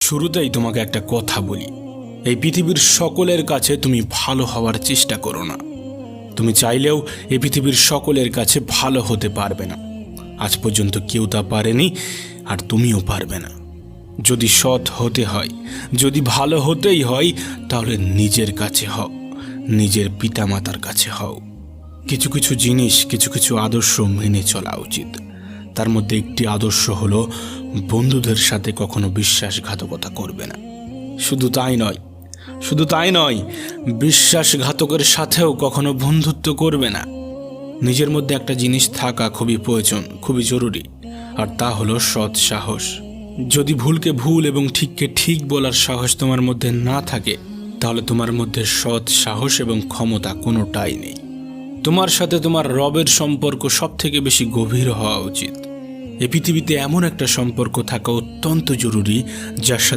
শুরুতেই তোমাকে একটা কথা বলি, এই পৃথিবীর সকলের কাছে তুমি ভালো হওয়ার চেষ্টা করো না। তুমি চাইলেও এই পৃথিবীর সকলের কাছে ভালো হতে পারবে না। আজ পর্যন্ত কেউ তা পারেনি, আর তুমিও পারবে না। যদি সৎ হতে হয়, যদি ভালো হতেই হয়, তাহলে নিজের কাছে হও, নিজের পিতামাতার কাছে হও। কিছু কিছু জিনিস, কিছু কিছু আদর্শ মেনে চলা উচিত। তার মধ্যে একটি আদর্শ হলো বন্ধুদের সাথে কখনো বিশ্বাসঘাতকতা করবে না। শুধু তাই নয়, বিশ্বাসঘাতকের সাথেও কখনো বন্ধুত্ব করবে না। নিজের মধ্যে একটা জিনিস থাকা খুবই প্রয়োজন, খুবই জরুরি, আর তা হলো সৎ সাহস। যদি ভুলকে ভুল এবং ঠিককে ঠিক বলার সাহস তোমার মধ্যে না থাকে, তাহলে তোমার মধ্যে সৎ সাহস এবং ক্ষমতা কোনোটাই নেই। তোমার সাথে তোমার রবের সম্পর্ক সব থেকে বেশি গভীর হওয়া উচিত। এই পৃথিবীতে এমন একটা সম্পর্ক থাকা অত্যন্ত জরুরি, যার সাথে